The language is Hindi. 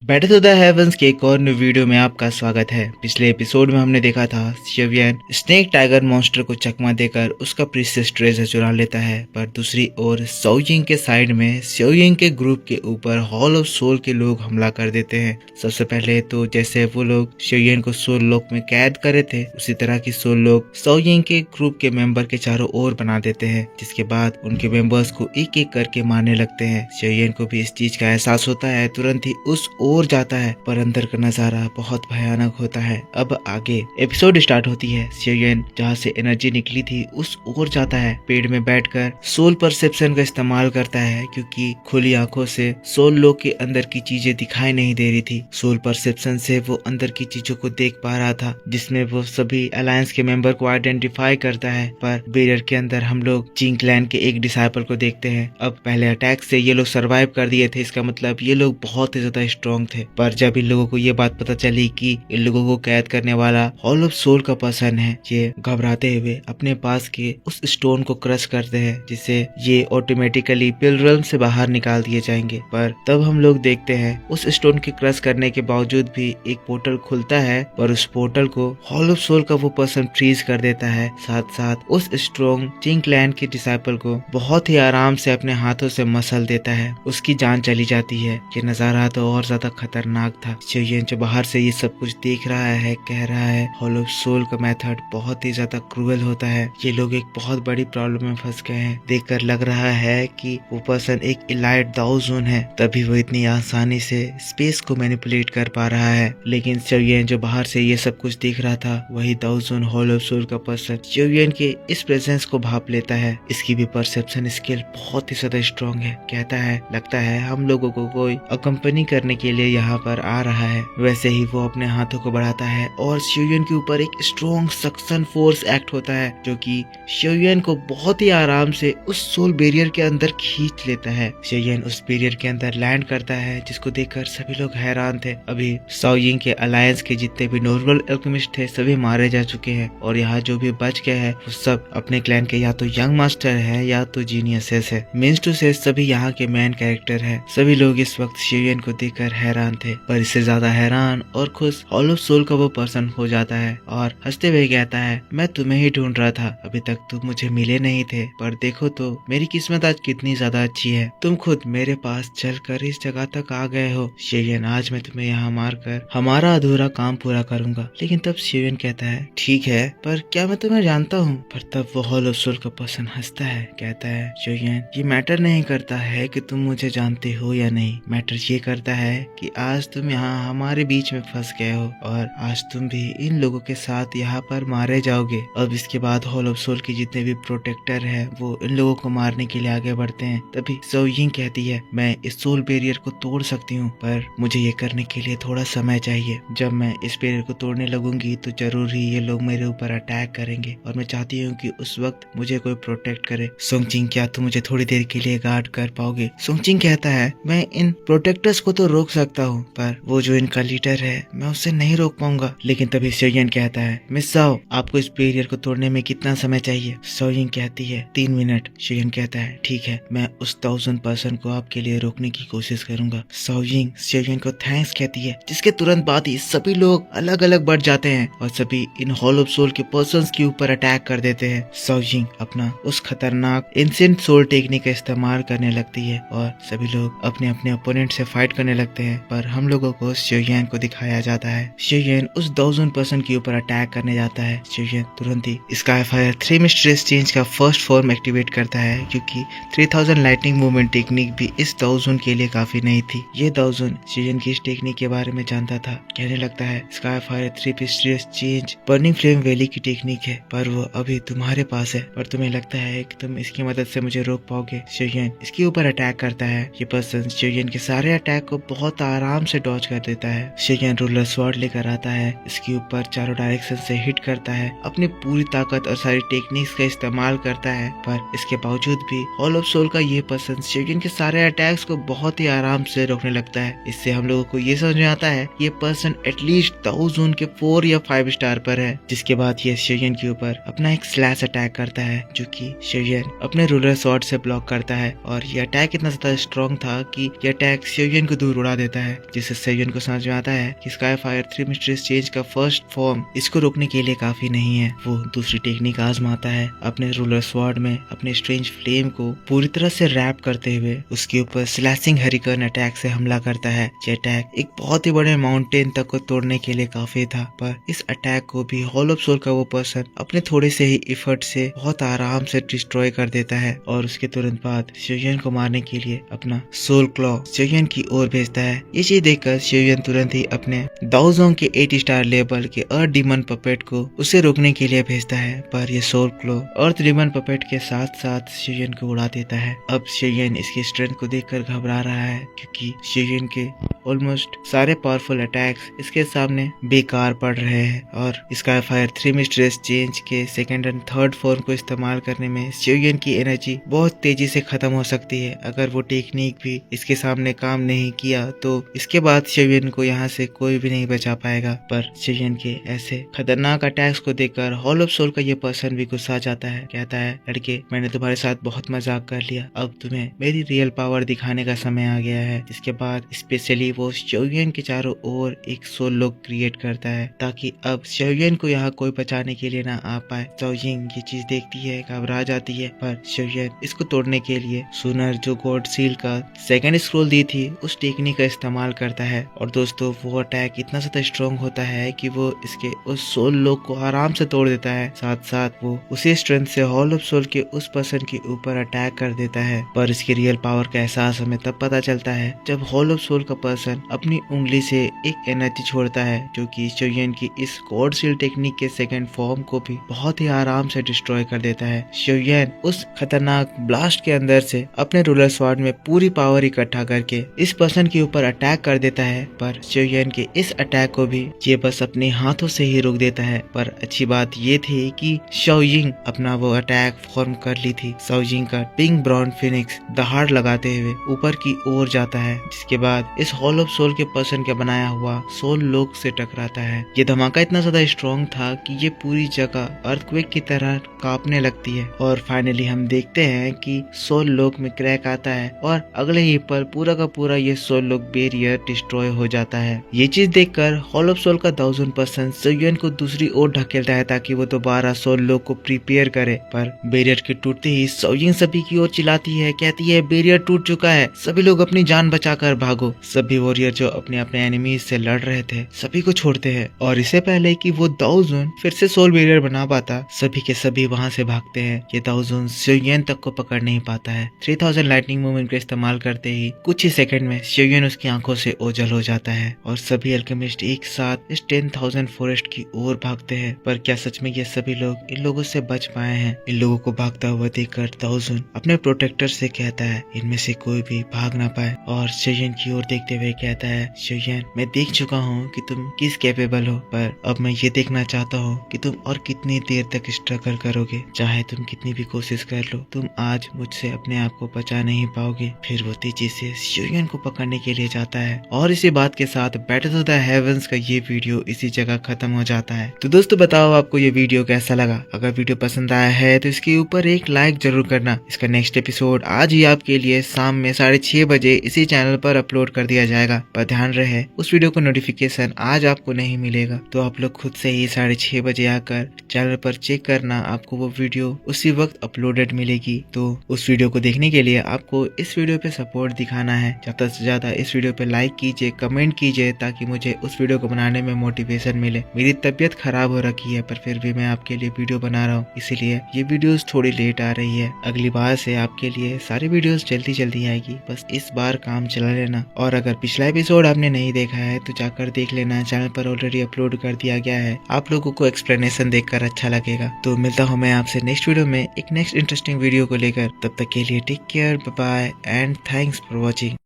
बैटल टू द हेवंस के एक और न्यू वीडियो में आपका स्वागत है। पिछले एपिसोड में हमने देखा था शिवियन स्नेक टाइगर मॉन्स्टर को चकमा देकर उसका प्रीशियस ट्रेजर चुरा लेता है, पर दूसरी ओर सोजिंग के साइड में शिवियन के ग्रुप के ऊपर हॉल ऑफ सोल के लोग हमला कर देते हैं। सबसे पहले तो जैसे वो लोग शिवियन को सोल लॉक में कैद करे थे, उसी तरह की सोल लोग सोजिंग के ग्रुप के मेंबर के चारों ओर बना देते हैं, जिसके बाद उनके मेंबर्स को एक एक करके मारने लगते हैं। शिवियन को भी इस चीज का एहसास होता है, तुरंत ही उस ओर जाता है, पर अंदर का नजारा बहुत भयानक होता है। अब आगे एपिसोड स्टार्ट होती है। शिवियन जहाँ से एनर्जी निकली थी उस ओर जाता है, पेड़ में बैठकर सोल परसेप्शन का इस्तेमाल करता है, क्योंकि खुली आंखों से सोल लोग के अंदर की चीजें दिखाई नहीं दे रही थी। सोल परसेप्शन से वो अंदर की चीजों को देख पा रहा था, जिसमें वो सभी अलायंस के मेंबर को आइडेंटिफाई करता है। पर बैरियर के अंदर हम लोग जिंग क्लैन के एक डिसाइपल को देखते हैं। अब पहले अटैक से ये लोग सरवाइव कर दिए थे, इसका मतलब ये लोग बहुत ही ज्यादा स्ट्रॉन्ग थे। पर जब इन लोगों को ये बात पता चली कि इन लोगों को कैद करने वाला हॉल ऑफ सोल का पर्सन है, ये घबराते हुए अपने पास के उस स्टोन को क्रश करते हैं, जिससे ये ऑटोमेटिकली पिलरल्म से बाहर निकाल दिए जाएंगे। पर तब हम लोग देखते हैं उस स्टोन के क्रश करने के बावजूद भी एक पोर्टल खुलता है, पर उस पोर्टल को हॉल ऑफ सोल का वो पर्सन फ्रीज कर देता है। साथ साथ उस स्ट्रॉन्ग जिंग क्लैन के डिसाइपल को बहुत ही आराम से अपने हाथों से मसल देता है। उसकी जान चली जाती है। ये नजारा तो और ज्यादा खतरनाक था। शिवियन जो बाहर से ये सब कुछ देख रहा है, कह रहा है हॉल ऑफ सोल का मेथड बहुत ही ज्यादा क्रूएल होता है। ये लोग एक बहुत बड़ी प्रॉब्लम में फंस गए हैं। देखकर लग रहा है कि वो पर्सन एक इलाइट दाउजून है, तभी वो इतनी आसानी से स्पेस को मैनिपुलेट कर पा रहा है। लेकिन शिवियन जो बाहर से ये सब कुछ देख रहा था, वही दाउजून हॉल ऑफ सोल का पर्सन शिवियन के इस प्रेजेंस को भाप लेता है। इसकी भी परसेप्शन स्किल बहुत ही ज्यादा स्ट्रॉन्ग है। कहता है लगता है हम लोगों को कोई अकम्पनी करने के लिए यहाँ पर आ रहा है। वैसे ही वो अपने हाथों को बढ़ाता है और शिवियन के ऊपर एक स्ट्रॉन्ग सक्शन फोर्स एक्ट होता है, जो कि शिवियन को बहुत ही आराम से उस सोल बैरियर के अंदर खींच लेता है। शिवियन उस बैरियर के अंदर लैंड करता है, जिसको देखकर सभी लोग हैरान थे। अभी सोजिंग के अलायंस के जितने भी नॉर्मल अल्केमिस्ट थे सभी मारे जा चुके हैं, और यहाँ जो भी बच गए हैं वो सब अपने क्लैन के या तो यंग मास्टर है या तो जीनियसेस है। मीन्स टू से सभी यहाँ के मेन कैरेक्टर है। सभी लोग इस वक्त शिवियन को देखकर हैरान थे, पर इससे ज्यादा हैरान और खुश हॉल ऑफ सोल का वो पर्सन हो जाता है और हंसते हुए कहता है मैं तुम्हें ही ढूंढ रहा था, अभी तक तुम मुझे मिले नहीं थे, पर देखो तो मेरी किस्मत आज कितनी ज्यादा अच्छी है। तुम खुद मेरे पास चलकर इस जगह तक आ गए हो। शिवियन आज मैं तुम्हें यहाँ मारकर हमारा अधूरा काम पूरा करूंगा। लेकिन तब शिवियन कहता है ठीक है, पर क्या मैं तुम्हें जानता हूँ? पर तब वो हॉल ऑफ सोल का पर्सन हंसता है, कहता है शिवियन ये मैटर नहीं करता है कि तुम मुझे जानते हो या नहीं, मैटर ये करता है कि आज तुम यहाँ हमारे बीच में फंस गए हो और आज तुम भी इन लोगों के साथ यहाँ पर मारे जाओगे। अब इसके बाद हॉल ऑफ सोल के जितने भी प्रोटेक्टर है वो इन लोगों को मारने के लिए आगे बढ़ते हैं। तभी सोजिंग कहती है मैं इस सोल बैरियर को तोड़ सकती हूँ, पर मुझे ये करने के लिए थोड़ा समय चाहिए। जब मैं इस बैरियर को तोड़ने लगूंगी तो जरूर ही ये लोग मेरे ऊपर अटैक करेंगे, और मैं चाहती हूँ कि उस वक्त मुझे कोई प्रोटेक्ट करे। सोंगचिंग क्या तुम मुझे थोड़ी देर के लिए गार्ड कर पाओगे? सोंगचिंग कहता है मैं इन प्रोटेक्टर्स को तो रोक सकता हूँ, पर वो जो इनका लीडर है मैं उसे नहीं रोक पाऊंगा। लेकिन तभी शिवियन कहता है मिस साओ आपको इस बैरियर को तोड़ने में कितना समय चाहिए? सोजिंग कहती है 3 मिनट। शिवियन कहता है ठीक है, मैं उस 1000 पर्सन को आपके लिए रोकने की कोशिश करूंगा। सोजिंग शिवियन को थैंक्स कहती है, जिसके तुरंत बाद ही सभी लोग अलग अलग बढ़ जाते हैं और सभी इन हॉल ऑफ सोल के पर्संस के ऊपर अटैक कर देते हैं। सोजिंग अपना उस खतरनाक एंशिएंट सोल टेक्निक का इस्तेमाल करने लगती है और सभी लोग अपने अपने ओपोनेंट से फाइट करने लगते हैं। पर हम लोगों को शिवियन को दिखाया जाता है। शिवियन उस 1000 पर्सन के ऊपर अटैक करने जाता है। शिवियन तुरंत ही स्काईफायर 3 मिस्ट्रियस चेंज का फर्स्ट फॉर्म एक्टिवेट करता है, क्योंकि 3000 लाइटनिंग मूवमेंट टेक्निक भी इस दाउजून के लिए काफी नहीं थी। ये दाउजून शिवियन की इस टेक्निक के बारे में जानता था। कहने लगता है स्काईफायर 3 mysterious change burning flame valley की टेक्निक है, पर वो अभी तुम्हारे पास है, और तुम्हें लगता है कि तुम इसकी मदद से मुझे रोक पाओगे। शिवियन इसके ऊपर अटैक करता है। ये पर्सन शिवियन के सारे अटैक को बहुत आराम से डॉज कर देता है। शिवियन रूलर स्वॉर्ड लेकर आता है, इसके ऊपर चारों डायरेक्शन से हिट करता है, अपनी पूरी ताकत और सारी टेक्निक्स का इस्तेमाल करता है। पर इसके बावजूद भी हॉल ऑफ सोल का ये पर्सन शिवियन के सारे अटैक्स को बहुत ही आराम से रोकने लगता है। इससे हम लोगों को ये समझ में आता है ये पर्सन एटलीस्ट दाउजून के 4 या 5 स्टार पर है। जिसके बाद ये शिवियन के ऊपर अपना एक स्लैश अटैक करता है, जो कि शिवियन अपने रूलर स्वॉर्ड से ब्लॉक करता है। और ये अटैक इतना ज्यादा स्ट्रॉन्ग था कि ये अटैक शिवियन को दूर उड़ा देता करता है, जिससे सेयुयन को समझ में आता है कि स्काई फायर 3 मिस्टीरियस चेंज का फर्स्ट फॉर्म इसको रोकने के लिए काफी नहीं है। वो दूसरी टेक्निक आजमाता है, अपने रूलर स्वॉर्ड में अपने स्ट्रेंज फ्लेम को पूरी तरह से रैप करते हुए उसके ऊपर स्लैशिंग हरिकेन अटैक से हमला करता है। ये अटैक एक बहुत ही बड़े माउंटेन तक को तोड़ने के लिए काफी था, पर इस अटैक को भी हॉल ऑफ सोल का वो पर्सन अपने थोड़े से ही एफर्ट से बहुत आराम से डिस्ट्रॉय कर देता है और उसके तुरंत बाद सेयुयन को मारने के लिए अपना सोल क्लॉ सेयुयन की ओर भेजता है। ये चीज देखकर सेयुयन तुरंत ही अपने दाओजोंग के 8 स्टार लेवल के अर्थ डीमन पपेट को उसे रोकने के लिए भेजता है, पर ये सोल क्लॉ अर्थ डीमन पपेट के साथ साथ सेयुयन को उड़ा देता है। अब सेयुयन इसकी स्ट्रेंथ को देखकर घबरा रहा है, क्योंकि सेयुयन के ऑलमोस्ट सारे पावरफुल अटैक्स इसके सामने बेकार पड़ रहे हैं और स्काई फायर 3 मिस्टीरियस चेंज के सेकंड एंड थर्ड फॉर्म को इस्तेमाल करने में सेयुयन की एनर्जी बहुत तेजी से खत्म हो सकती है। अगर वो टेक्निक भी इसके सामने काम नहीं किया तो इसके बाद सेयुयन को यहाँ से कोई भी नहीं बचा पाएगा। पर सेयुयन के ऐसे खतरनाक अटैक्स को देखकर हॉल ऑफ सोल का ये पर्सन भी गुस्सा जाता है, कहता है लड़के मैंने तुम्हारे साथ बहुत मजाक कर लिया, अब तुम्हें मेरी रियल पावर दिखाने का समय आ गया है। इसके बाद स्पेशली वो सेयुयन के चारों ओर एक सोल लॉक क्रिएट करता है ताकि अब सेयुयन को यहाँ कोई बचाने के लिए ना आ पाए। जाओजिंग ये चीज देखती है, घबरा जाती है, पर सेयुयन इसको तोड़ने के लिए सुनर जो गॉड सील का सेकंड स्क्रोल दी थी उस टेक्निक का इस्तेमाल करता है। और दोस्तों वो अटैक इतना ज्यादा स्ट्रॉन्ग होता है कि वो इसके उस सोल लॉक को आराम से तोड़ देता है, साथ साथ वो उसी स्ट्रेंथ से हॉल ऑफ सोल के उस पर्सन के ऊपर अटैक कर देता है। पर इसकी रियल पावर का एहसास हमें तब पता चलता है जब हॉल ऑफ सोल का पर्सन अपनी उंगली से एक एनर्जी छोड़ता है जो कि सेयुयन की इस गॉड सील टेक्निक के सेकंड फॉर्म को भी बहुत ही आराम से डिस्ट्रॉय कर देता है। सेयुयन उस खतरनाक ब्लास्ट के अंदर से अपने रूलर स्वॉर्ड में पूरी पावर इकट्ठा करके इस पर्सन के ऊपर अटैक कर देता है, पर सेयुयन के इस अटैक को भी ये बस अपने हाथों से ही रोक देता है। पर अच्छी बात ये थी कि शाओजिंग अपना वो अटैक फॉर्म कर ली थी। शाओजिंग का पिंक ब्राउन फिनिक्स दहाड़ लगाते हुए ऊपर की ओर जाता है, जिसके बाद इस हॉल ऑफ सोल के पर्सन के बनाया हुआ सोल लॉक से टकराता है। ये धमाका इतना ज्यादा स्ट्रॉन्ग था कि ये पूरी जगह अर्थक्वेक की तरह कांपने लगती है और फाइनली हम देखते हैं कि सोल लॉक में क्रैक आता है और अगले ही पर पूरा का पूरा ये सोल लॉक बैरियर डिस्ट्रॉय हो जाता है। ये चीज देखकर हॉल ऑफ सोल का 1000% सेयुयन को दूसरी ओर ढकेलता है ताकि वो दोबारा सोल लॉक को प्रिपेयर करे, पर बैरियर के टूटते ही सेयुयन सभी की ओर चिल्लाती है, कहती है बैरियर टूट चुका है, सभी लोग अपनी जान बचाकर भागो। सभी वॉरियर जो अपने अपने एनिमीज से लड़ रहे थे सभी को छोड़ते हैं और इससे पहले कि वो दाओजोन फिर से सोल बैरियर बना पाता सभी के सभी वहां से भागते हैं। ये दाओजोन सेयुयन तक को पकड़ नहीं पाता है। 3000 लाइटनिंग मूवमेंट का इस्तेमाल करते ही कुछ ही सेकंड में सेयुयन उसकी आंखों से ओझल हो जाता है और सभी अल्केमिस्ट एक साथ इस 10,000 फॉरेस्ट की ओर भागते हैं। पर क्या सच में ये सभी लोग इन लोगों से बच पाए हैं? इन लोगों को भागता हुआ देखकर दाओजोन अपने प्रोटेक्टर से कहता है इनमें से कोई भी भाग ना पाए और सेयुयन की ओर देखते हुए कहता है सेयुयन मैं देख चुका हूँ कि तुम किस कैपेबल हो, पर अब मैं ये देखना चाहता हूँ कि तुम और कितनी देर तक स्ट्रगल करोगे। चाहे तुम कितनी भी कोशिश कर लो, तुम आज मुझसे अपने आप को बचा नहीं पाओगे। फिर वो तेजी से सेयुयन को पकड़ने के लिए जाता है और इसी बात के साथ बैटल ऑफ द हेवंस का ये वीडियो इसी जगह खत्म हो जाता है। तो दोस्तों बताओ आपको ये वीडियो कैसा लगा? अगर वीडियो पसंद आया है तो इसके ऊपर एक लाइक जरूर करना। इसका नेक्स्ट एपिसोड आज ही आपके लिए शाम में 6:30 बजे इसी चैनल पर अपलोड कर दिया जाएगा। पर ध्यान रहे उस वीडियो को नोटिफिकेशन आज आपको नहीं मिलेगा, तो आप लोग खुद से ही 6:30 बजे आकर चैनल पर चेक करना, आपको वो वीडियो उसी वक्त अपलोडेड मिलेगी। तो उस वीडियो को देखने के लिए आपको इस वीडियो पे सपोर्ट दिखाना है। ज्यादा से ज्यादा इस वीडियो पे लाइक कीजिए, कमेंट कीजिए, ताकि मुझे उस वीडियो को बनाने में मोटिवेशन मिले। मेरी तबीयत खराब हो रखी है पर फिर भी मैं आपके लिए वीडियो बना रहा हूँ, इसीलिए ये वीडियोस थोड़ी लेट आ रही है। अगली बार से आपके लिए सारी वीडियोस जल्दी आएगी, बस इस बार काम चला लेना। और अगर पिछला एपिसोड आपने नहीं देखा है तो जाकर देख लेना, चैनल पर ऑलरेडी अपलोड कर दिया गया है। आप लोगों को एक्सप्लेनेशन देखकर अच्छा लगेगा। तो मिलता हूँ मैं आपसे नेक्स्ट वीडियो में एक नेक्स्ट इंटरेस्टिंग वीडियो को लेकर। तब तक के लिए take care, bye bye and thanks for watching.